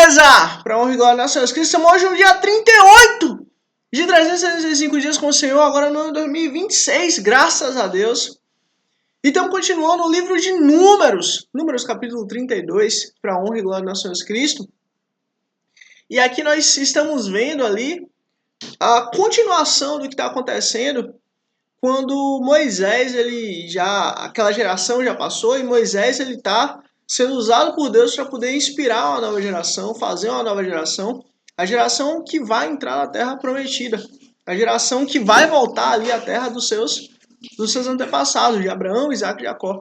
Beleza? Para honra e glória das Senhora Cristo, estamos hoje no dia 38 de 365 dias com o Senhor, agora no ano 2026, graças a Deus. E estamos continuando o livro de Números, Números capítulo 32, para honra e glória das Senhora Cristo. E aqui nós estamos vendo ali a continuação do que está acontecendo quando Moisés, aquela geração já passou e Moisés ele está sendo usado por Deus para poder inspirar uma nova geração, fazer uma nova geração, a geração que vai entrar na terra prometida, a geração que vai voltar ali à terra dos seus antepassados, de Abraão, Isaac e Jacó.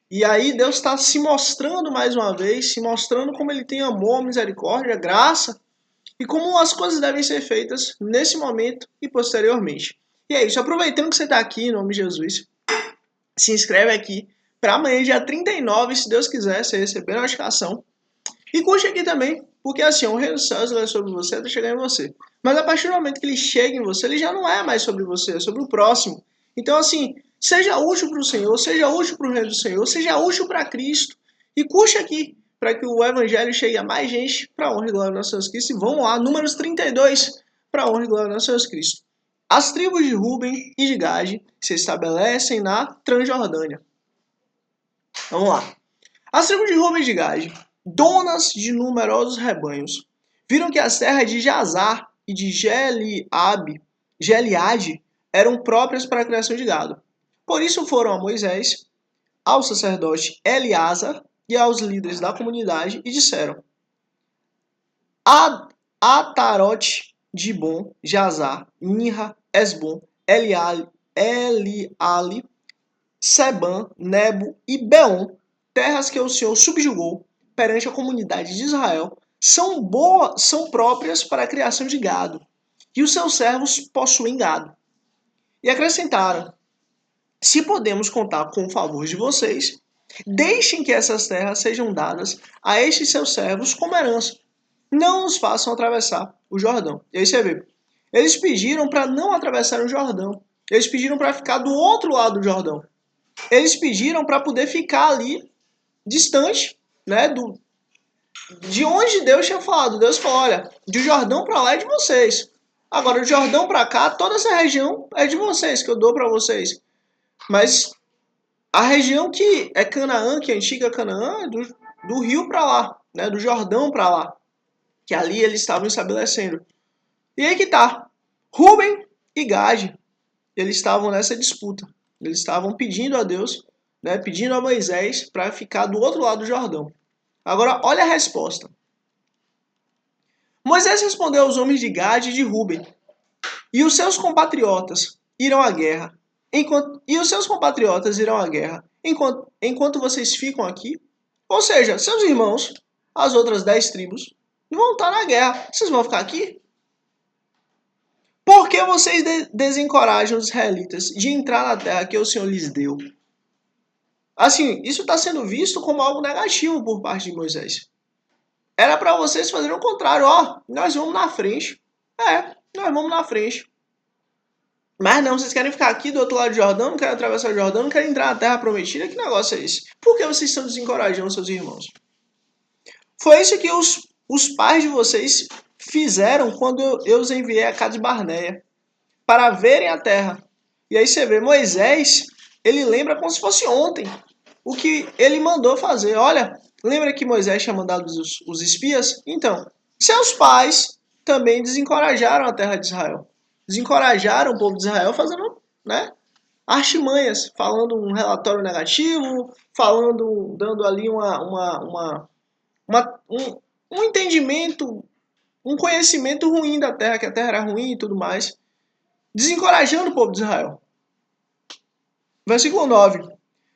E aí Deus está se mostrando mais uma vez, se mostrando como ele tem amor, misericórdia, graça, e como as coisas devem ser feitas nesse momento e posteriormente. E é isso, aproveitando que você está aqui, em nome de Jesus, se inscreve aqui para amanhã, dia 39, se Deus quiser, você receber a notificação. E curte aqui também, porque assim, o reino dos céus é sobre você até chegar em você. Mas a partir do momento que ele chega em você, ele já não é mais sobre você, é sobre o próximo. Então assim, seja útil para o Senhor, seja útil para o reino do Senhor, seja útil para Cristo. E curte aqui, para que o evangelho chegue a mais gente, para a honra e glória do nosso Jesus Cristo. E vamos lá, números 32, para a honra e glória do nosso Jesus Cristo. As tribos de Ruben e de Gade se estabelecem na Transjordânia. Vamos lá. As tribos de Ruben e de Gade, donas de numerosos rebanhos, viram que as terras de Jazar e de Gileade eram próprias para a criação de gado. Por isso foram a Moisés, ao sacerdote Eleazar e aos líderes da comunidade e disseram: Atarote, Dibon, Jazar, Minha, Esbom, Eliale, Sebam, Nebo e Beon, terras que o Senhor subjugou perante a comunidade de Israel, são próprias para a criação de gado, e os seus servos possuem gado. E acrescentaram: se podemos contar com o favor de vocês, deixem que essas terras sejam dadas a estes seus servos como herança. Não os façam atravessar o Jordão. E aí você vê, eles pediram para não atravessar o Jordão. Eles pediram para ficar do outro lado do Jordão. Eles pediram para poder ficar ali, distante, né, de onde Deus tinha falado. Deus falou: olha, de Jordão para lá é de vocês. Agora, do Jordão para cá, toda essa região é de vocês, que eu dou para vocês. Mas a região que é Canaã, que é a antiga Canaã, é do rio para lá, né, do Jordão para lá. Que ali eles estavam estabelecendo. E aí que tá. Ruben e Gade, eles estavam nessa disputa. Eles estavam pedindo a Deus, né, pedindo a Moisés para ficar do outro lado do Jordão. Agora, olha a resposta. Moisés respondeu aos homens de Gade e de Ruben: e os seus compatriotas irão à guerra. Enquanto vocês ficam aqui. Ou seja, seus irmãos, as outras 10 tribos, vão estar na guerra. Vocês vão ficar aqui? Por que vocês desencorajam os israelitas de entrar na terra que o Senhor lhes deu? Assim, isso está sendo visto como algo negativo por parte de Moisés. Era para vocês fazerem o contrário. Ó, nós vamos na frente. Nós vamos na frente. Mas não, vocês querem ficar aqui do outro lado do Jordão, não querem atravessar o Jordão, não querem entrar na terra prometida? Que negócio é esse? Por que vocês estão desencorajando seus irmãos? Foi isso que os pais de vocês fizeram quando eu os enviei a Cades Barneia, para verem a terra. E aí você vê, Moisés, ele lembra como se fosse ontem o que ele mandou fazer. Olha, lembra que Moisés tinha mandado os espias? Então, seus pais também desencorajaram a terra de Israel. Desencorajaram o povo de Israel fazendo, né, artimanhas, falando um relatório negativo, dando ali um entendimento, um conhecimento ruim da terra, que a terra era ruim e tudo mais, desencorajando o povo de Israel. Versículo 9.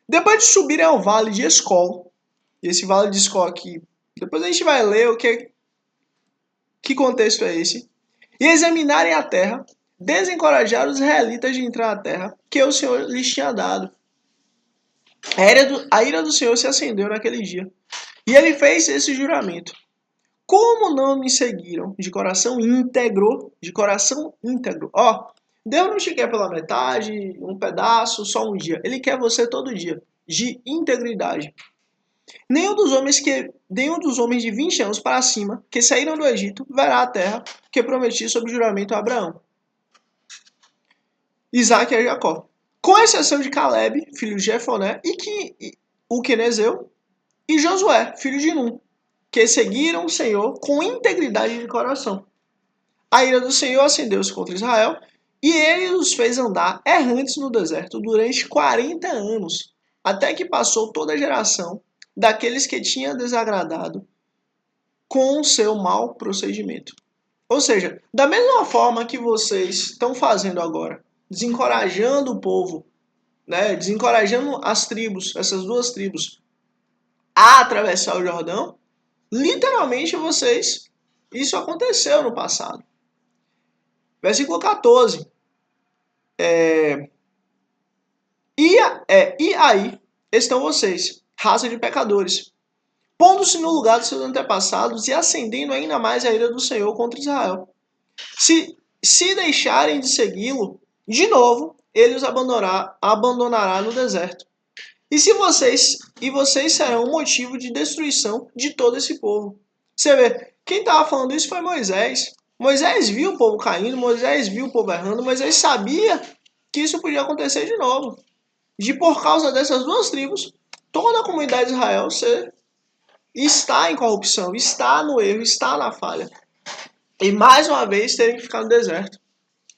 Depois de subirem ao vale de Escol, e esse vale de Escol aqui, depois a gente vai ler que contexto é esse, e examinarem a terra, desencorajaram os israelitas de entrar na terra que o Senhor lhes tinha dado. A ira do Senhor se acendeu naquele dia, e ele fez esse juramento: como não me seguiram de coração íntegro, ó, Deus não te quer pela metade, um pedaço, só um dia. Ele quer você todo dia, de integridade. Nenhum dos homens de 20 anos para cima que saíram do Egito verá a terra que prometi sob juramento a Abraão, Isaque e Jacó. Com exceção de Caleb, filho de Jefoné, o quenezeu, e Josué, filho de Num, que seguiram o Senhor com integridade de coração. A ira do Senhor acendeu-se contra Israel, e ele os fez andar errantes no deserto durante 40 anos, até que passou toda a geração daqueles que tinha desagradado com o seu mau procedimento. Ou seja, da mesma forma que vocês estão fazendo agora, desencorajando o povo, né, desencorajando as tribos, essas duas tribos, a atravessar o Jordão, literalmente isso aconteceu no passado. Versículo 14. E aí estão vocês, raça de pecadores, pondo-se no lugar dos seus antepassados e acendendo ainda mais a ira do Senhor contra Israel. Se deixarem de segui-lo, de novo, ele os abandonará no deserto. E vocês serão o motivo de destruição de todo esse povo. Você vê, quem estava falando isso foi Moisés. Moisés viu o povo caindo, Moisés viu o povo errando, Moisés sabia que isso podia acontecer de novo. Por causa dessas duas tribos, toda a comunidade de Israel está em corrupção, está no erro, está na falha. E mais uma vez terem que ficar no deserto.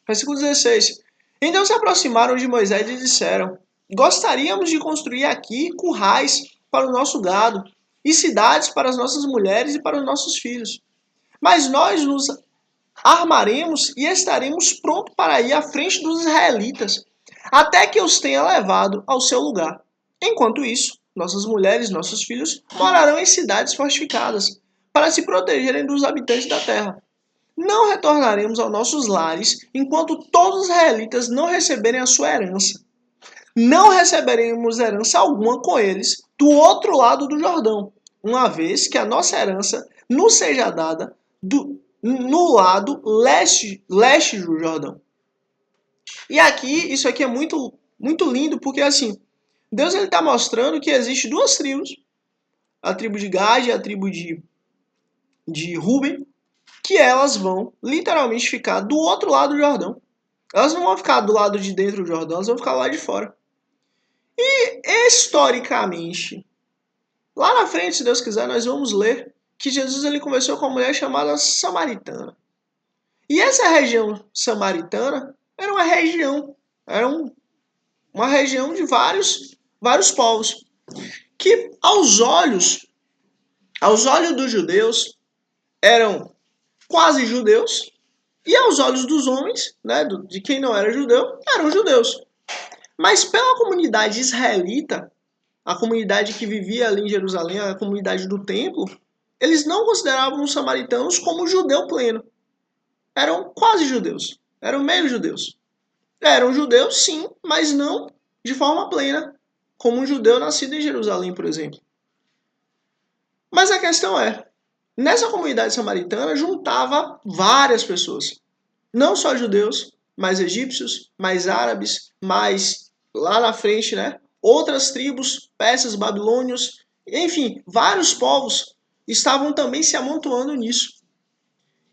Versículo 16. Então se aproximaram de Moisés e disseram: gostaríamos de construir aqui currais para o nosso gado e cidades para as nossas mulheres e para os nossos filhos. Mas nós nos armaremos e estaremos prontos para ir à frente dos israelitas, até que os tenha levado ao seu lugar. Enquanto isso, nossas mulheres e nossos filhos morarão em cidades fortificadas, para se protegerem dos habitantes da terra. Não retornaremos aos nossos lares enquanto todos os israelitas não receberem a sua herança. Não receberemos herança alguma com eles do outro lado do Jordão, uma vez que a nossa herança nos seja dada no lado leste do Jordão. E aqui, isso aqui é muito, muito lindo, porque assim, Deus está mostrando que existe duas tribos, a tribo de Gad e a tribo de Ruben, que elas vão literalmente ficar do outro lado do Jordão. Elas não vão ficar do lado de dentro do Jordão, elas vão ficar lá de fora. E historicamente, lá na frente, se Deus quiser, nós vamos ler que Jesus ele conversou com uma mulher chamada Samaritana. E essa região samaritana era uma região de vários povos que aos olhos dos judeus eram quase judeus e aos olhos dos homens, né, de quem não era judeu, eram judeus. Mas pela comunidade israelita, a comunidade que vivia ali em Jerusalém, a comunidade do templo, eles não consideravam os samaritanos como judeu pleno. Eram quase judeus, eram meio judeus. Eram judeus, sim, mas não de forma plena, como um judeu nascido em Jerusalém, por exemplo. Mas a questão é, nessa comunidade samaritana juntava várias pessoas. Não só judeus, mais egípcios, mais árabes, mais lá na frente, né? Outras tribos, persas, babilônios, enfim, vários povos estavam também se amontoando nisso.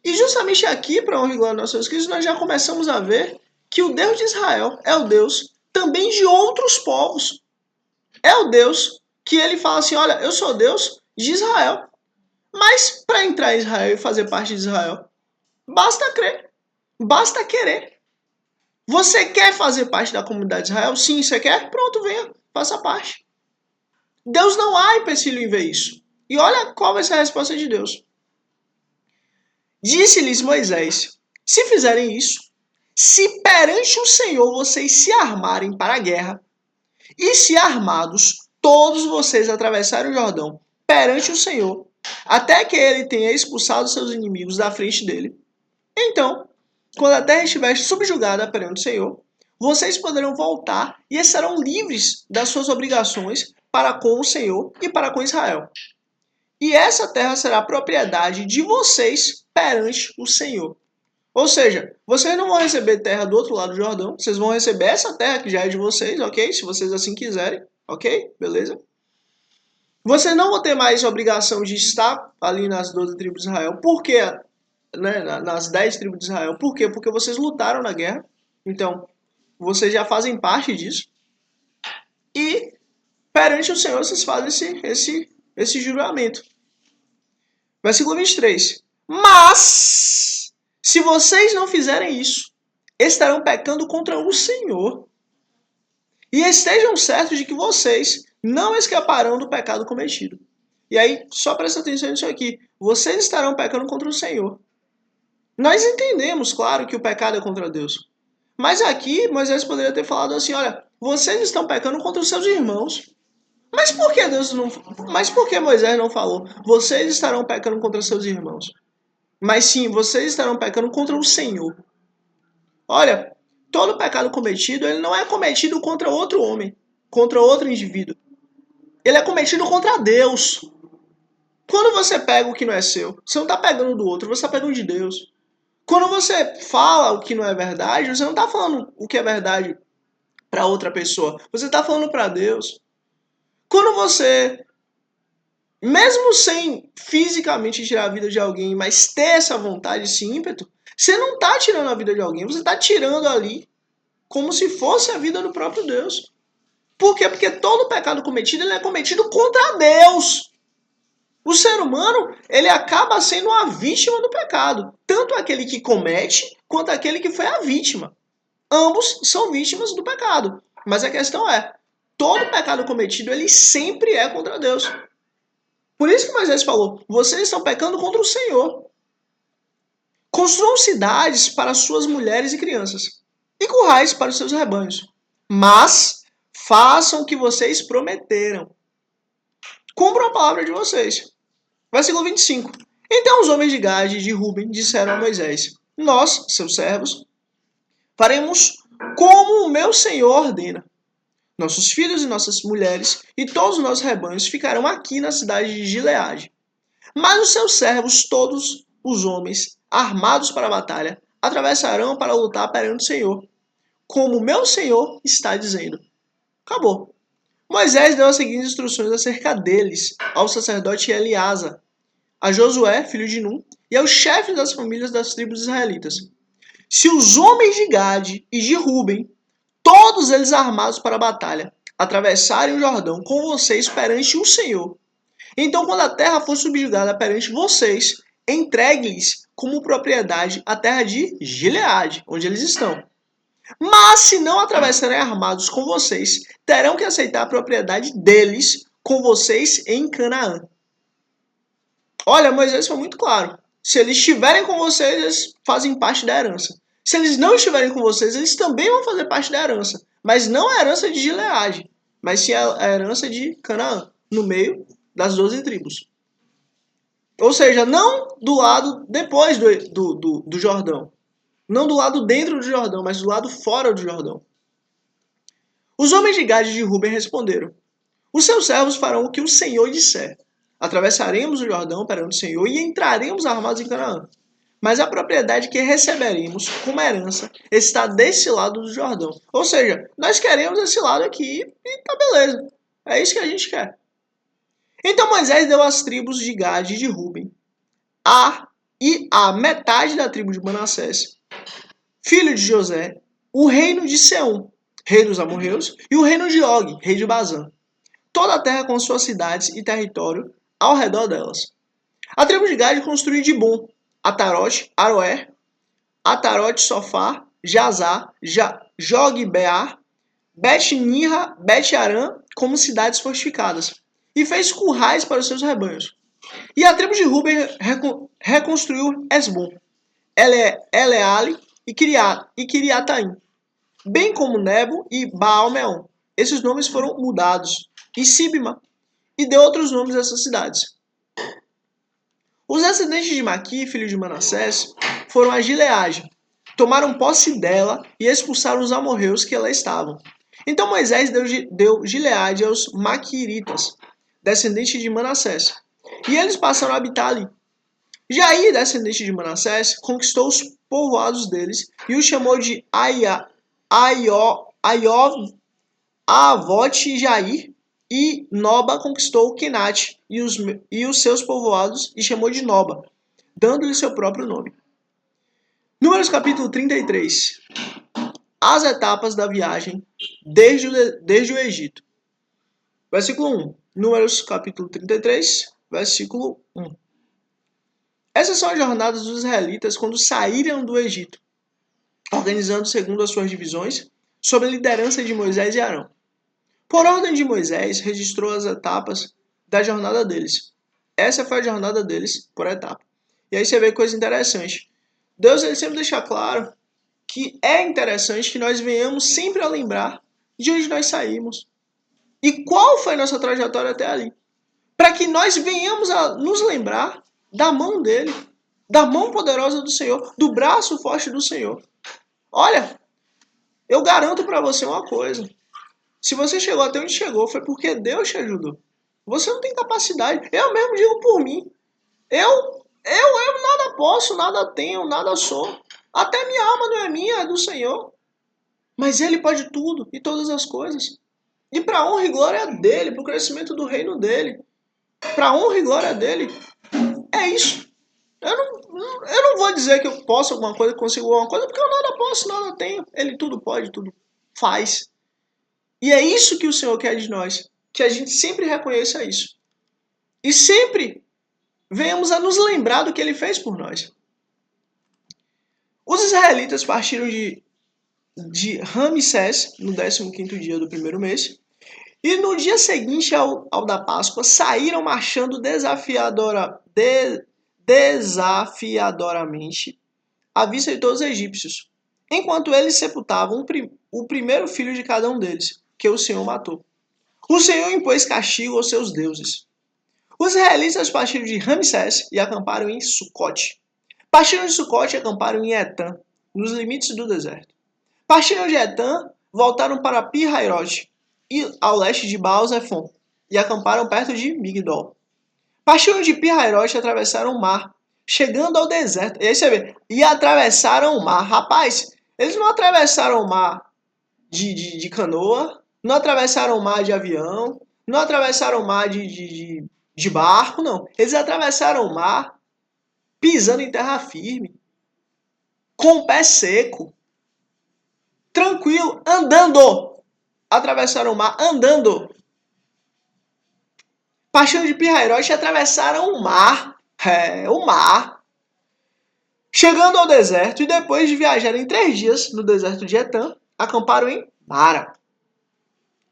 E justamente aqui, para honrar e glória do nosso Cristo, nós já começamos a ver que o Deus de Israel é o Deus também de outros povos. É o Deus que ele fala assim, olha, eu sou Deus de Israel. Mas para entrar em Israel e fazer parte de Israel, basta crer, basta querer. Você quer fazer parte da comunidade de Israel? Sim, você quer? Pronto, venha, faça parte. Deus não há empecilho em ver isso. E olha qual vai ser a resposta de Deus. Disse-lhes Moisés, se fizerem isso, se perante o Senhor vocês se armarem para a guerra, e se armados todos vocês atravessarem o Jordão perante o Senhor, até que ele tenha expulsado seus inimigos da frente dele, então, quando a terra estiver subjugada perante o Senhor, vocês poderão voltar e serão livres das suas obrigações para com o Senhor e para com Israel. E essa terra será propriedade de vocês perante o Senhor. Ou seja, vocês não vão receber terra do outro lado do Jordão, vocês vão receber essa terra que já é de vocês, ok? Se vocês assim quiserem, ok? Beleza? Vocês não vão ter mais obrigação de estar ali nas 12 tribos de Israel. Por quê? Né? Nas 10 tribos de Israel. Por quê? Porque vocês lutaram na guerra. Então, vocês já fazem parte disso. E perante o Senhor vocês fazem esse juramento. Versículo 23. Mas, se vocês não fizerem isso, estarão pecando contra o Senhor. E estejam certos de que vocês não escaparão do pecado cometido. E aí, só presta atenção nisso aqui. Vocês estarão pecando contra o Senhor. Nós entendemos, claro, que o pecado é contra Deus. Mas aqui, Moisés poderia ter falado assim, olha, vocês estão pecando contra os seus irmãos. Mas por que Deus não... Mas por que Moisés não falou? Vocês estarão pecando contra seus irmãos. Mas sim, vocês estarão pecando contra o Senhor. Olha, todo pecado cometido, ele não é cometido contra outro homem, contra outro indivíduo. Ele é cometido contra Deus. Quando você pega o que não é seu, você não está pegando do outro, você está pegando de Deus. Quando você fala o que não é verdade, você não está falando o que é verdade para outra pessoa. Você está falando para Deus. Quando você, mesmo sem fisicamente tirar a vida de alguém, mas ter essa vontade, esse ímpeto, você não está tirando a vida de alguém, você está tirando ali como se fosse a vida do próprio Deus. Por quê? Porque todo pecado cometido, ele é cometido contra Deus. O ser humano, ele acaba sendo a vítima do pecado. Tanto aquele que comete, quanto aquele que foi a vítima. Ambos são vítimas do pecado. Mas a questão é, todo pecado cometido, ele sempre é contra Deus. Por isso que Moisés falou, vocês estão pecando contra o Senhor. Construam cidades para suas mulheres e crianças, e currais para os seus rebanhos. Mas façam o que vocês prometeram. Cumpram a palavra de vocês. Versículo 25. Então os homens de Gade e de Ruben disseram a Moisés, nós, seus servos, faremos como o meu Senhor ordena. Nossos filhos e nossas mulheres e todos os nossos rebanhos ficarão aqui na cidade de Gileade. Mas os seus servos, todos os homens, armados para a batalha, atravessarão para lutar perante o Senhor, como o meu Senhor está dizendo. Acabou. Moisés deu as seguintes instruções acerca deles ao sacerdote Eleazar, a Josué, filho de Num, e aos chefes das famílias das tribos israelitas. Se os homens de Gade e de Ruben, todos eles armados para a batalha, atravessarem o Jordão com vocês perante o Senhor, então quando a terra for subjugada perante vocês, entregue-lhes como propriedade a terra de Gileade, onde eles estão. Mas se não atravessarem armados com vocês, terão que aceitar a propriedade deles com vocês em Canaã. Olha, Moisés foi muito claro. Se eles estiverem com vocês, eles fazem parte da herança. Se eles não estiverem com vocês, eles também vão fazer parte da herança. Mas não a herança de Gileade, mas sim a herança de Canaã, no meio das 12 tribos. Ou seja, não do lado depois do Jordão. Não do lado dentro do Jordão, mas do lado fora do Jordão. Os homens de Gade e de Ruben responderam, os seus servos farão o que o Senhor disser. Atravessaremos o Jordão perante o Senhor e entraremos armados em Canaã. Mas a propriedade que receberemos como herança está desse lado do Jordão. Ou seja, nós queremos esse lado aqui e tá beleza. É isso que a gente quer. Então Moisés deu às tribos de Gade e de Ruben e a metade da tribo de Manassés, filho de José, o reino de Seom, rei dos amorreus, e o reino de Og, rei de Bazã. Toda a terra com suas cidades e território ao redor delas. A tribo de Gade construiu Dibon, Atarote, Aroer, Atarote, Sofá, Jazá, Jogbear, Bet-Nirra, Bet-Aram como cidades fortificadas, e fez currais para os seus rebanhos. E a tribo de Ruben reconstruiu Esbom, Eleale e Kiriataim, bem como Nebo e Baal-Meon. Esses nomes foram mudados, e Sibma, e deu outros nomes a essas cidades. Os descendentes de Maqui, filho de Manassés, foram a Gileade, tomaram posse dela e expulsaram os amorreus que lá estavam. Então Moisés deu Gileade aos Maquiritas, descendentes de Manassés, e eles passaram a habitar ali. Jair, descendente de Manassés, conquistou os povoados deles e os chamou de Aiov, Avote Jair E Noba conquistou Quenate e os seus povoados e chamou de Noba, dando-lhe seu próprio nome. Números capítulo 33. As etapas da viagem desde o Egito. Versículo 1. Números capítulo 33, versículo 1. Essas são as jornadas dos israelitas quando saíram do Egito, organizando segundo as suas divisões, sob a liderança de Moisés e Arão. Por ordem de Moisés, registrou as etapas da jornada deles. Essa foi a jornada deles por etapa. E aí você vê coisa interessante. Deus ele sempre deixa claro que é interessante que nós venhamos sempre a lembrar de onde nós saímos e qual foi a nossa trajetória até ali. Para que nós venhamos a nos lembrar da mão dele, da mão poderosa do Senhor, do braço forte do Senhor. Olha, eu garanto para você uma coisa. Se você chegou até onde chegou, foi porque Deus te ajudou. Você não tem capacidade. Eu mesmo digo por mim. Eu nada posso, nada tenho, nada sou. Até minha alma não é minha, é do Senhor. Mas Ele pode tudo e todas as coisas. E para a honra e glória dele, para o crescimento do reino dele. Para a honra e glória dele. É isso. Eu não vou dizer que eu posso alguma coisa, consigo alguma coisa, porque eu nada posso, nada tenho. Ele tudo pode, tudo faz. E é isso que o Senhor quer de nós. Que a gente sempre reconheça isso. E sempre venhamos a nos lembrar do que Ele fez por nós. Os israelitas partiram de Ramsés no 15º dia do primeiro mês. E no dia seguinte ao da Páscoa, saíram marchando desafiadoramente à vista de todos os egípcios, enquanto eles sepultavam o primeiro filho de cada um deles, que o Senhor matou. O Senhor impôs castigo aos seus deuses. Os israelitas partiram de Ramsés e acamparam em Sucote. Partiram de Sucote e acamparam em Etã, nos limites do deserto. Partiram de Etã, voltaram para Pi-Hairote, e ao leste de Baal-Zephon, e acamparam perto de Migdol. Partiram de Pi-Hairote e atravessaram o mar, chegando ao deserto. E aí você vê, e atravessaram o mar. Rapaz, eles não atravessaram o mar de canoa, não atravessaram o mar de avião, não atravessaram o mar de barco, não. Eles atravessaram o mar pisando em terra firme, com o pé seco, tranquilo, andando. Atravessaram o mar andando. Partiram de Pi-Hairote e atravessaram o mar. O mar. Chegando ao deserto e depois de viajarem 3 dias no deserto de Etã, acamparam em Mara.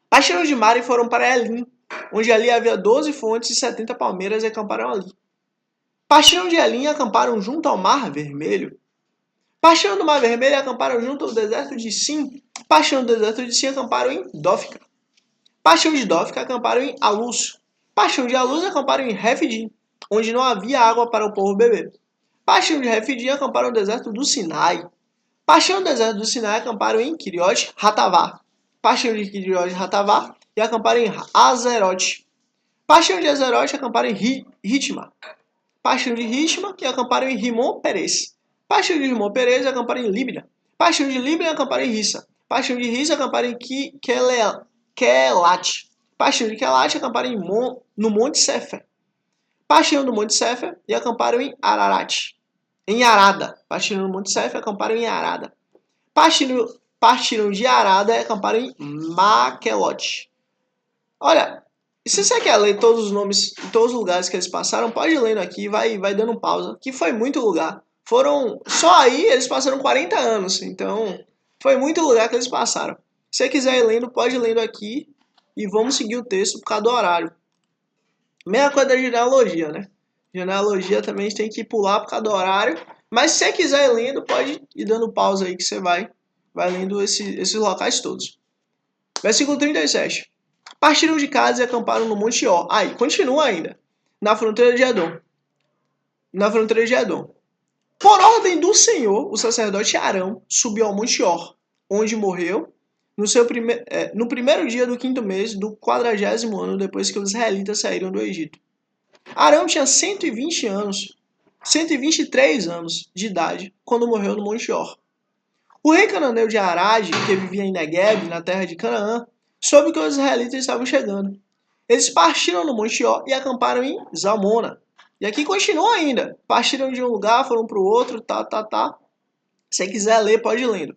Partiram de Mara e foram para Elim, onde ali havia 12 fontes e 70 palmeiras e acamparam ali. Partiram de Elim e acamparam junto ao Mar Vermelho. Partiram do Mar Vermelho e acamparam junto ao deserto de Sim. Partiram do deserto de Sim e acamparam em Dófica. Partiram de Dófica e acamparam em Alus. Partiram de Alus e acamparam em Refidim, onde não havia água para o povo beber. Partiram de Refidim e acamparam no deserto do Sinai. Partiram do deserto do Sinai e acamparam em Kiriote Hatavá. Partiram de Kiriote Hatavá e acamparam em Azerote. Partiram de Azerote e acamparam em Ritma. Partiram de Ritma e acamparam em Rimon Perez. Partiram de Rimon Perez e acamparam em Líbina. Partiram de Líbina e acamparam em Rissa. Partiram de Rissa e acamparam em Quelate. Partiram de Quelate e acamparam no Monte Sefer. Partiram do Monte Sefer e acamparam em Ararat. Em Arada. Partiram do Monte Sefer e acamparam em Arada. Partiram de Arada e acamparam em Maquelote. Olha, se você quer ler todos os nomes e todos os lugares que eles passaram, pode ir lendo aqui, vai dando pausa, que foi muito lugar. Só aí eles passaram 40 anos, então foi muito lugar que eles passaram. Se você quiser ir lendo, pode ir lendo aqui e vamos seguir o texto por causa do horário. Mesma coisa da genealogia, né? Genealogia também a gente tem que pular por causa do horário, mas se você quiser ir lendo, pode ir dando pausa aí que você vai lendo esses locais todos. Versículo 37. Partiram de casa e acamparam no Monte Or. Aí, continua ainda. Na fronteira de Edom. Por ordem do Senhor, o sacerdote Arão subiu ao Monte Or, onde morreu no primeiro dia do 5º mês do 40º ano depois que os israelitas saíram do Egito. Arão tinha 123 anos de idade quando morreu no Monte Or. O rei cananeu de Arad, que vivia em Negueb, na terra de Canaã, soube que os israelitas estavam chegando. Eles partiram no Monte Ó e acamparam em Zalmona. E aqui continua ainda. Partiram de um lugar, foram para o outro, Se quiser ler, pode ir lendo.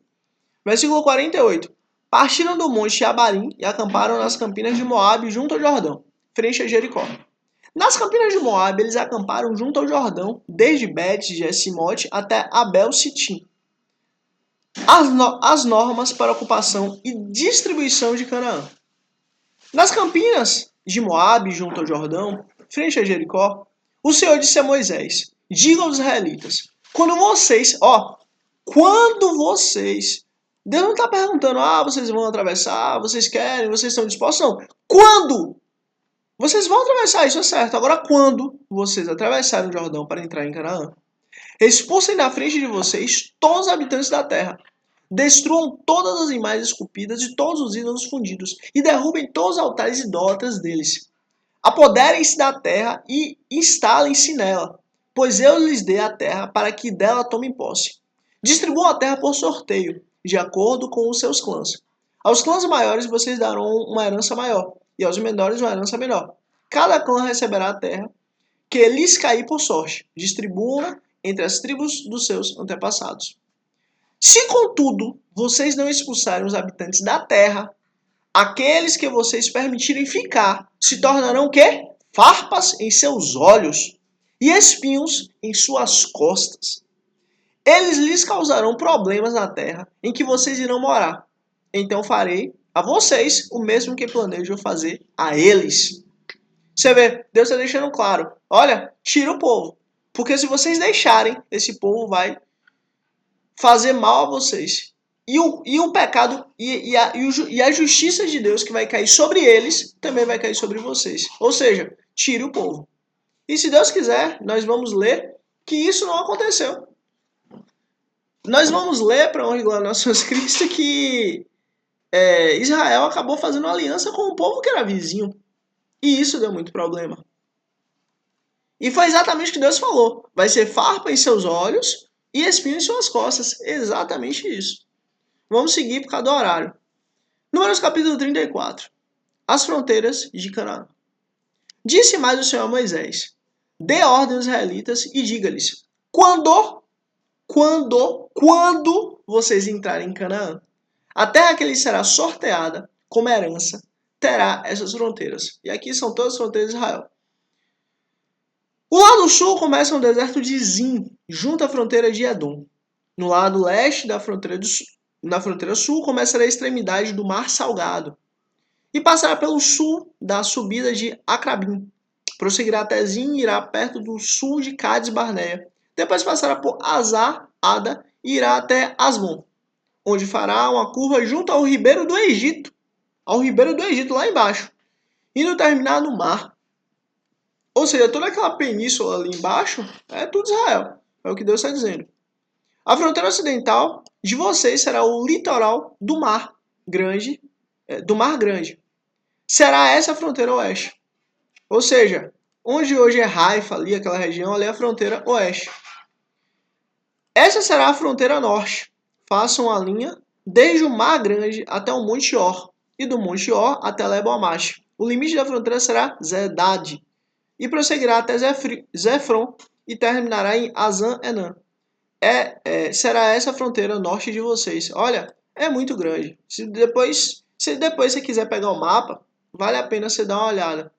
Versículo 48. Partiram do Monte Abarim e acamparam nas campinas de Moabe, junto ao Jordão, frente a Jericó. Nas campinas de Moabe, eles acamparam junto ao Jordão, desde Bet-Jesimote até Abel-Sitim. As normas para ocupação e distribuição de Canaã. Nas campinas de Moabe, junto ao Jordão, frente a Jericó, o Senhor disse a Moisés: diga aos israelitas, quando vocês, Deus não está perguntando, vocês vão atravessar, vocês querem, vocês estão dispostos, não. Quando? Vocês vão atravessar, isso é certo. Agora, quando vocês atravessarem o Jordão para entrar em Canaã, expulsem da frente de vocês todos os habitantes da terra. Destruam todas as imagens esculpidas e todos os ídolos fundidos, e derrubem todos os altares idólatras deles. Apoderem-se da terra e instalem-se nela, pois eu lhes dei a terra para que dela tomem posse. Distribuam a terra por sorteio, de acordo com os seus clãs. Aos clãs maiores vocês darão uma herança maior, e aos menores uma herança menor. Cada clã receberá a terra que lhes cair por sorte. Distribuam-na entre as tribos dos seus antepassados. Se, contudo, vocês não expulsarem os habitantes da terra, aqueles que vocês permitirem ficar se tornarão o quê? Farpas em seus olhos e espinhos em suas costas. Eles lhes causarão problemas na terra em que vocês irão morar. Então farei a vocês o mesmo que planejo fazer a eles. Você vê, Deus está deixando claro. Olha, tira o povo. Porque se vocês deixarem, esse povo vai fazer mal a vocês. E o pecado e a justiça de Deus que vai cair sobre eles, também vai cair sobre vocês. Ou seja, tire o povo. E se Deus quiser, nós vamos ler que isso não aconteceu. Nós vamos ler, para honra e glória nosso Jesus Cristo, que Israel acabou fazendo aliança com um povo que era vizinho. E isso deu muito problema. E foi exatamente o que Deus falou. Vai ser farpa em seus olhos e espinho em suas costas. Exatamente isso. Vamos seguir por causa do horário. Números capítulo 34. As fronteiras de Canaã. Disse mais o Senhor a Moisés: dê ordem aos israelitas e diga-lhes: quando vocês entrarem em Canaã, a terra que lhes será sorteada como herança terá essas fronteiras. E aqui são todas as fronteiras de Israel. O lado sul começa no deserto de Zin, junto à fronteira de Edom. No lado leste da fronteira na fronteira sul começará a extremidade do Mar Salgado e passará pelo sul da subida de Acrabim. Prosseguirá até Zin e irá perto do sul de Cades Barneia. Depois passará por Azar, Ada e irá até Asmon, onde fará uma curva junto ao ribeiro do Egito. Ao ribeiro do Egito, lá embaixo. Indo terminar no mar. Ou seja, toda aquela península ali embaixo é tudo Israel. É o que Deus está dizendo. A fronteira ocidental de vocês será o litoral do Mar Grande. Será essa a fronteira oeste. Ou seja, onde hoje é Haifa, ali, aquela região, ali é a fronteira oeste. Essa será a fronteira norte. Façam a linha desde o Mar Grande até o Monte Or, e do Monte Or até Lebo-Hamath. O limite da fronteira será Zedad, e prosseguirá até Zefron, e terminará em Azan-Enã. Será essa a fronteira norte de vocês. Olha, é muito grande. Se depois você quiser pegar o mapa, vale a pena você dar uma olhada.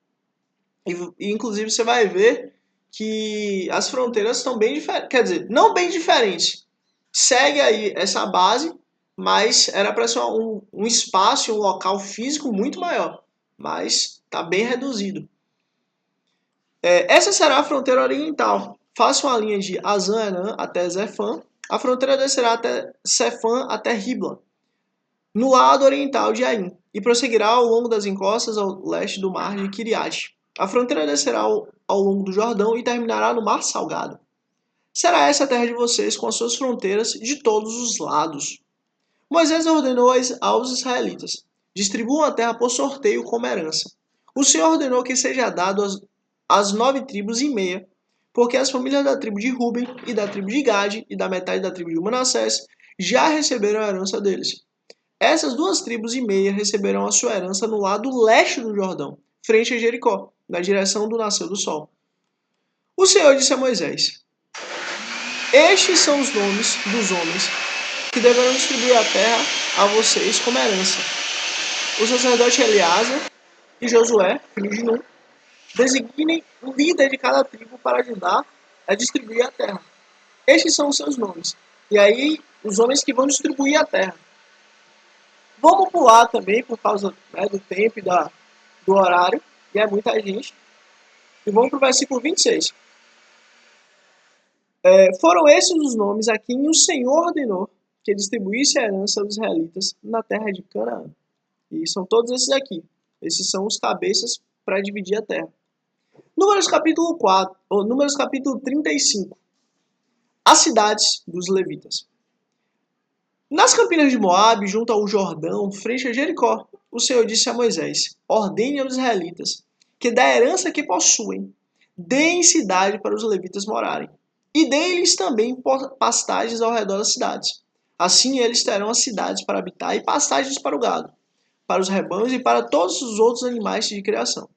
E inclusive você vai ver que as fronteiras estão bem diferentes. Quer dizer, não bem diferentes. Segue aí essa base, mas era para ser um espaço, um local físico muito maior. Mas está bem reduzido. Essa será a fronteira oriental. Faça uma linha de Azan-Enã até Zefã. A fronteira descerá até Sefã até Ribla, no lado oriental de Aim, e prosseguirá ao longo das encostas ao leste do mar de Kiriat. A fronteira descerá ao longo do Jordão e terminará no Mar Salgado. Será essa a terra de vocês, com as suas fronteiras de todos os lados. Moisés ordenou aos israelitas: distribuam a terra por sorteio como herança. O Senhor ordenou que seja dado às 9,5 tribos, porque as famílias da tribo de Ruben e da tribo de Gade e da metade da tribo de Manassés já receberam a herança deles. Essas 2,5 tribos receberão a sua herança no lado leste do Jordão, frente a Jericó, na direção do nascer do sol. O Senhor disse a Moisés: estes são os nomes dos homens que deverão distribuir a terra a vocês como herança. O sacerdote Eleazar e Josué, filho de Nun, designem um líder de cada tribo para ajudar a distribuir a terra. Estes são os seus nomes. E aí, os homens que vão distribuir a terra. Vamos pular também, por causa, né, do tempo e do horário, e é muita gente. E vamos para o versículo 26. Foram esses os nomes a quem o Senhor ordenou que distribuísse a herança dos israelitas na terra de Canaã. E são todos esses aqui. Esses são os cabeças para dividir a terra. Números capítulo 4, ou Números capítulo 35. As cidades dos levitas. Nas campinas de Moabe, junto ao Jordão, frente a Jericó, o Senhor disse a Moisés: ordene aos israelitas que da herança que possuem, deem cidade para os levitas morarem, e deem-lhes também pastagens ao redor das cidades. Assim eles terão as cidades para habitar e pastagens para o gado, para os rebanhos e para todos os outros animais de criação.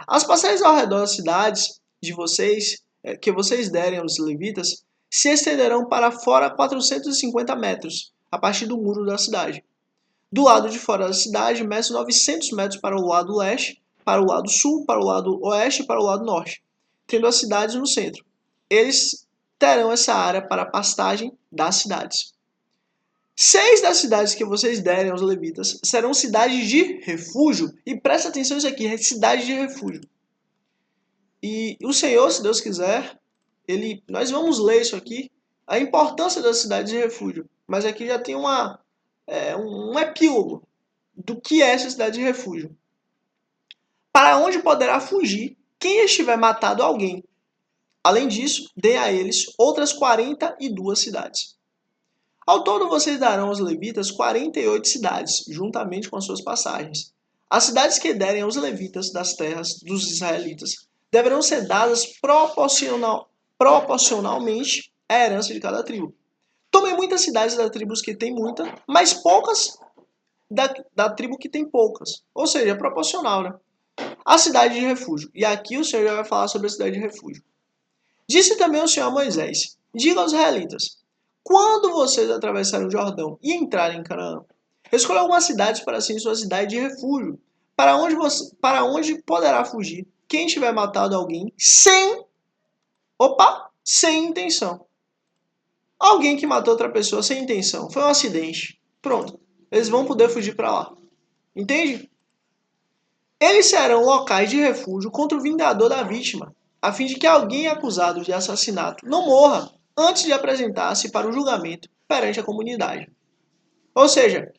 As pastagens ao redor das cidades de vocês, que vocês derem aos levitas, se estenderão para fora 450 metros, a partir do muro da cidade. Do lado de fora da cidade, meça 900 metros para o lado leste, para o lado sul, para o lado oeste e para o lado norte, tendo as cidades no centro. Eles terão essa área para a pastagem das cidades. 6 das cidades que vocês derem aos levitas serão cidades de refúgio. E presta atenção nisso aqui, cidade de refúgio. E o Senhor, se Deus quiser, nós vamos ler isso aqui, a importância das cidades de refúgio. Mas aqui já tem um epílogo do que é essa cidade de refúgio. Para onde poderá fugir quem estiver matado alguém. Além disso, dê a eles outras 42 cidades. Ao todo, vocês darão aos levitas 48 cidades, juntamente com as suas passagens. As cidades que derem aos levitas das terras dos israelitas deverão ser dadas proporcionalmente à herança de cada tribo. Tomem muitas cidades das tribos que têm muita, mas poucas da tribo que tem poucas. Ou seja, é proporcional, né? A cidade de refúgio. E aqui o Senhor já vai falar sobre a cidade de refúgio. Disse também o Senhor a Moisés: diga aos israelitas, quando vocês atravessarem o Jordão e entrarem em Canaã, escolha algumas cidades para serem sua cidade de refúgio, para onde poderá fugir quem tiver matado alguém sem intenção. Alguém que matou outra pessoa sem intenção. Foi um acidente. Pronto. Eles vão poder fugir para lá. Entende? Eles serão locais de refúgio contra o vingador da vítima, a fim de que alguém acusado de assassinato não morra antes de apresentar-se para o julgamento perante a comunidade. Ou seja,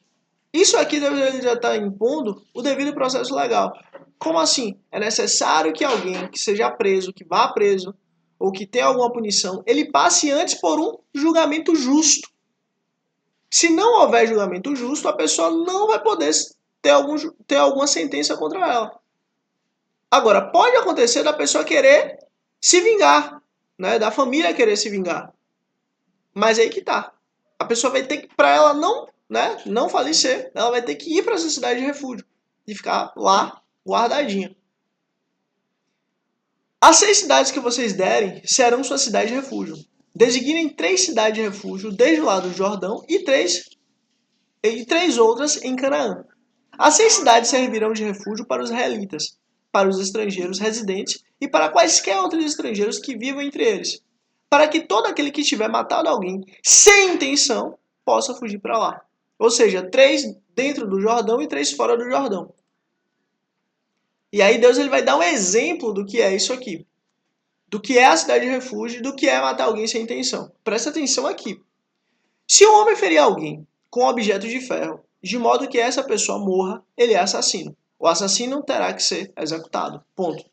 isso aqui Deus já está impondo o devido processo legal. Como assim? É necessário que alguém que seja preso, que vá preso, ou que tenha alguma punição, ele passe antes por um julgamento justo. Se não houver julgamento justo, a pessoa não vai poder ter alguma sentença contra ela. Agora, pode acontecer da pessoa querer se vingar, né? Da família querer se vingar. Mas aí que tá. A pessoa vai ter que, para ela não falecer, ela vai ter que ir para essa cidade de refúgio e ficar lá guardadinha. As 6 cidades que vocês derem serão sua cidade de refúgio. Designem 3 cidades de refúgio desde o lado do Jordão e 3 outras em Canaã. As 6 cidades servirão de refúgio para os israelitas, para os estrangeiros residentes e para quaisquer outros estrangeiros que vivam entre eles, para que todo aquele que tiver matado alguém sem intenção possa fugir para lá. Ou seja, 3 dentro do Jordão e 3 fora do Jordão. E aí Deus vai dar um exemplo do que é isso aqui. Do que é a cidade de refúgio e do que é matar alguém sem intenção. Presta atenção aqui. Se um homem ferir alguém com um objeto de ferro, de modo que essa pessoa morra, ele é assassino. O assassino terá que ser executado. Ponto.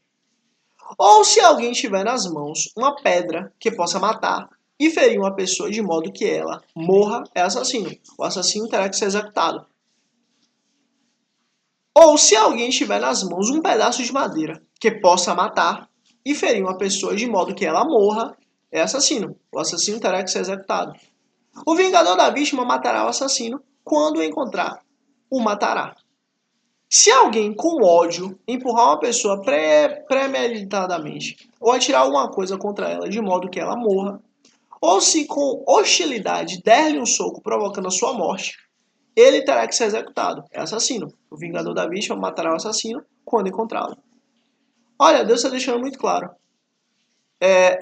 Ou se alguém tiver nas mãos uma pedra que possa matar e ferir uma pessoa de modo que ela morra, é assassino. O assassino terá que ser executado. Ou se alguém tiver nas mãos um pedaço de madeira que possa matar e ferir uma pessoa de modo que ela morra, é assassino. O assassino terá que ser executado. O vingador da vítima matará o assassino. Quando o encontrar, o matará. Se alguém com ódio empurrar uma pessoa premeditadamente ou atirar alguma coisa contra ela de modo que ela morra, ou se com hostilidade der-lhe um soco provocando a sua morte, ele terá que ser executado. É assassino. O vingador da vítima matará o assassino quando encontrá-lo. Olha, Deus está deixando muito claro.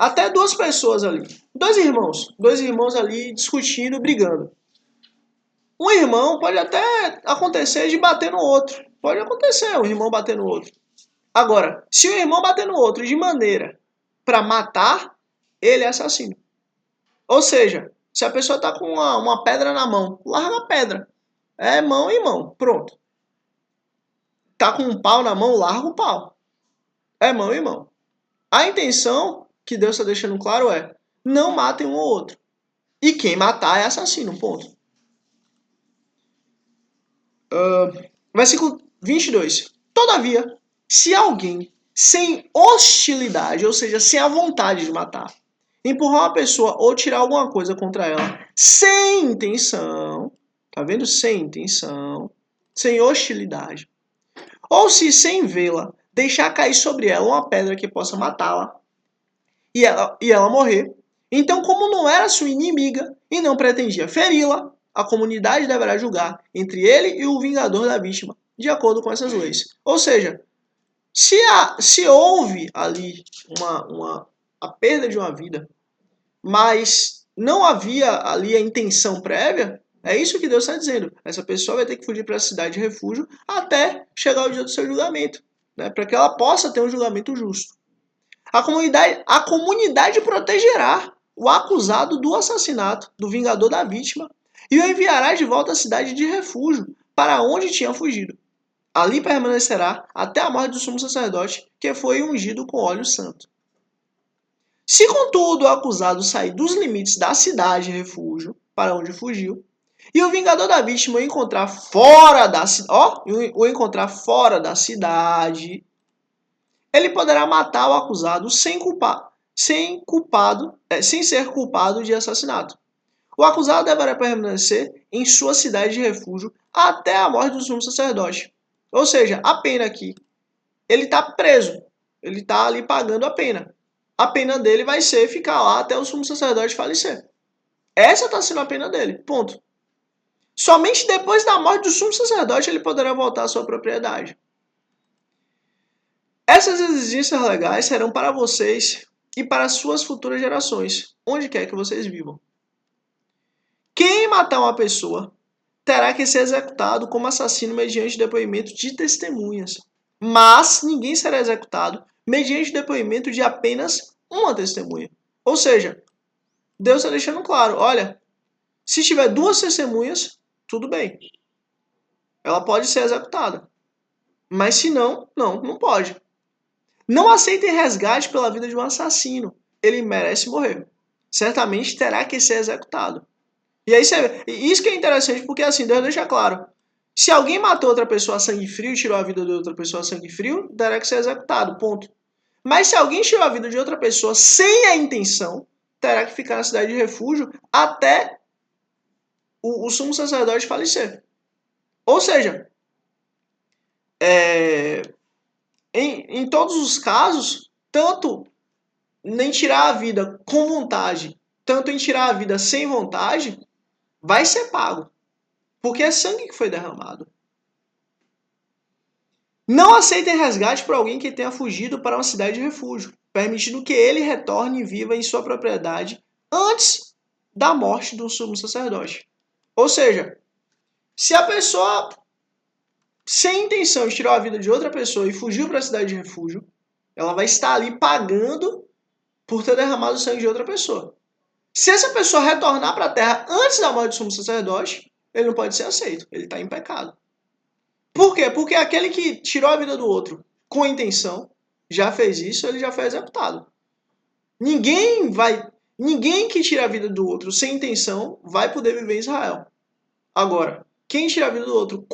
Até duas pessoas ali, dois irmãos ali discutindo, brigando. Um irmão pode até acontecer de bater no outro. Pode acontecer um irmão bater no outro. Agora, se o irmão bater no outro de maneira para matar, ele é assassino. Ou seja, se a pessoa está com uma pedra na mão, larga a pedra. É mão em mão, pronto. Tá com um pau na mão, larga o pau. É mão em mão. A intenção que Deus está deixando claro é: não matem um ou outro. E quem matar é assassino, ponto. Versículo 22. Todavia, se alguém sem hostilidade, ou seja, sem a vontade de matar, empurrar uma pessoa ou tirar alguma coisa contra ela sem intenção, tá vendo? Sem intenção, sem hostilidade, ou se sem vê-la deixar cair sobre ela uma pedra que possa matá-la e ela morrer, então, como não era sua inimiga e não pretendia feri-la, a comunidade deverá julgar entre ele e o vingador da vítima, de acordo com essas leis. Ou seja, se houve ali a perda de uma vida, mas não havia ali a intenção prévia, é isso que Deus está dizendo. Essa pessoa vai ter que fugir para a cidade de refúgio até chegar o dia do seu julgamento, né, para que ela possa ter um julgamento justo. A comunidade protegerá o acusado do assassinato do vingador da vítima e o enviará de volta à cidade de refúgio, para onde tinha fugido. Ali permanecerá até a morte do sumo sacerdote, que foi ungido com óleo santo. Se, contudo, o acusado sair dos limites da cidade de refúgio, para onde fugiu, e o vingador da vítima o encontrar fora da cidade, ele poderá matar o acusado sem ser culpado de assassinato. O acusado deverá permanecer em sua cidade de refúgio até a morte do sumo sacerdote. Ou seja, a pena aqui, ele está preso, ele está ali pagando a pena. A pena dele vai ser ficar lá até o sumo sacerdote falecer. Essa está sendo a pena dele, ponto. Somente depois da morte do sumo sacerdote ele poderá voltar à sua propriedade. Essas exigências legais serão para vocês e para suas futuras gerações, onde quer que vocês vivam. Quem matar uma pessoa terá que ser executado como assassino mediante depoimento de testemunhas. Mas ninguém será executado mediante depoimento de apenas uma testemunha. Ou seja, Deus está deixando claro, olha, se tiver duas testemunhas, tudo bem. Ela pode ser executada. Mas se não, não pode. Não aceitem resgate pela vida de um assassino. Ele merece morrer. Certamente terá que ser executado. E aí isso que é interessante, porque assim, Deus deixa claro. Se alguém matou outra pessoa a sangue frio, tirou a vida de outra pessoa a sangue frio, terá que ser executado, ponto. Mas se alguém tirou a vida de outra pessoa sem a intenção, terá que ficar na cidade de refúgio até o sumo sacerdote falecer. Ou seja, em todos os casos, tanto em tirar a vida com vontade, tanto em tirar a vida sem vontade, vai ser pago. Porque é sangue que foi derramado. Não aceitem resgate por alguém que tenha fugido para uma cidade de refúgio, permitindo que ele retorne e viva em sua propriedade antes da morte do sumo sacerdote. Ou seja, se a pessoa, sem intenção, tirou a vida de outra pessoa e fugiu para a cidade de refúgio, ela vai estar ali pagando por ter derramado o sangue de outra pessoa. Se essa pessoa retornar para a terra antes da morte do sumo sacerdote, ele não pode ser aceito. Ele está em pecado. Por quê? Porque aquele que tirou a vida do outro com intenção, já fez isso, ele já foi executado. Ninguém que tira a vida do outro sem intenção vai poder viver em Israel. Agora, quem tira a vida do outro...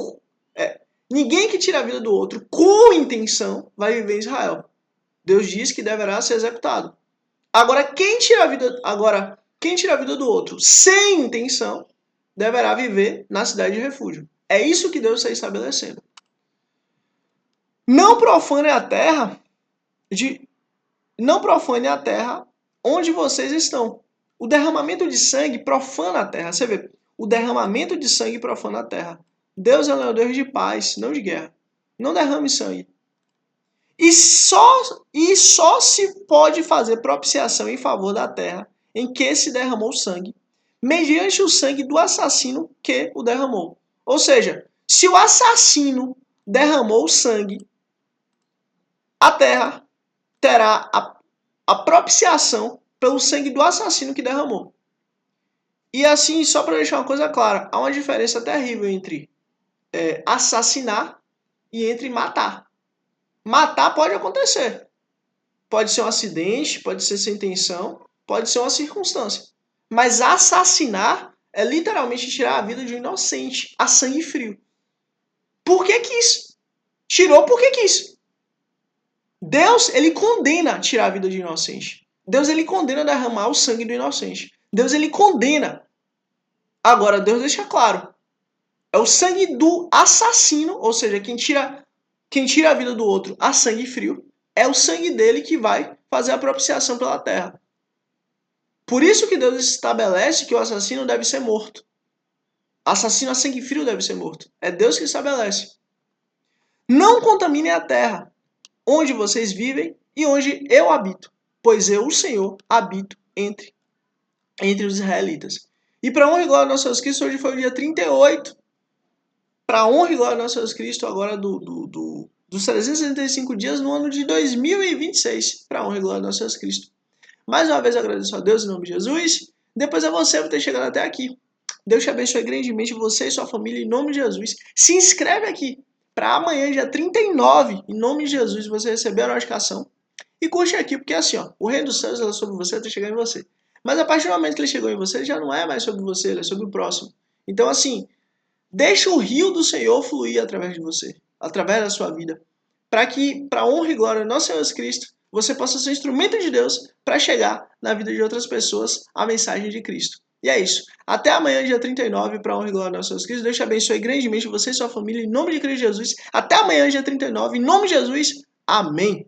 ninguém que tira a vida do outro com intenção vai viver em Israel. Deus diz que deverá ser executado. Agora, quem tira a vida do outro sem intenção deverá viver na cidade de refúgio. É isso que Deus está estabelecendo. Não profane a terra não profane a terra onde vocês estão. O derramamento de sangue profana a terra. Você vê, o derramamento de sangue profana a terra. Deus é um Deus de paz, não de guerra. Não derrame sangue. E só se pode fazer propiciação em favor da terra em que se derramou sangue, mediante o sangue do assassino que o derramou. Ou seja, se o assassino derramou sangue, a terra terá a propiciação pelo sangue do assassino que derramou. E assim, só para deixar uma coisa clara, há uma diferença terrível entre assassinar e entre matar. Matar pode acontecer. Pode ser um acidente, pode ser sem intenção, pode ser uma circunstância. Mas assassinar é literalmente tirar a vida de um inocente, a sangue frio. Por que quis? Tirou porque quis. Deus, ele condena tirar a vida de um inocente. Deus, ele condena derramar o sangue do inocente. Deus, ele condena. Agora, Deus deixa claro. É o sangue do assassino, ou seja, quem tira a vida do outro a sangue frio, é o sangue dele que vai fazer a propiciação pela terra. Por isso que Deus estabelece que o assassino deve ser morto. Assassino a sangue frio deve ser morto. É Deus que estabelece. Não contaminem a terra, onde vocês vivem e onde eu habito, pois eu, o Senhor, habito entre os israelitas. E para honra e glória do nosso Jesus Cristo, hoje foi o dia 38. Para honra e glória do nosso Jesus Cristo, agora dos 365 dias no ano de 2026. Para honra e glória do nosso Jesus Cristo. Mais uma vez eu agradeço a Deus em nome de Jesus. Depois a você por ter chegado até aqui. Deus te abençoe grandemente, você e sua família, em nome de Jesus. Se inscreve aqui para amanhã, dia 39, em nome de Jesus, você receber a notificação. E curte aqui, porque assim, ó, o reino dos céus é sobre você até chegar em você. Mas a partir do momento que ele chegou em você, ele já não é mais sobre você, ele é sobre o próximo. Então assim, deixa o rio do Senhor fluir através de você, através da sua vida. Para que, para honra e glória do nosso Senhor Jesus Cristo, você possa ser instrumento de Deus para chegar na vida de outras pessoas a mensagem de Cristo. E é isso. Até amanhã, dia 39, para honra e glória do nosso Senhor Jesus Cristo. Deus te abençoe grandemente, você e sua família, em nome de Cristo Jesus. Até amanhã, dia 39, em nome de Jesus. Amém.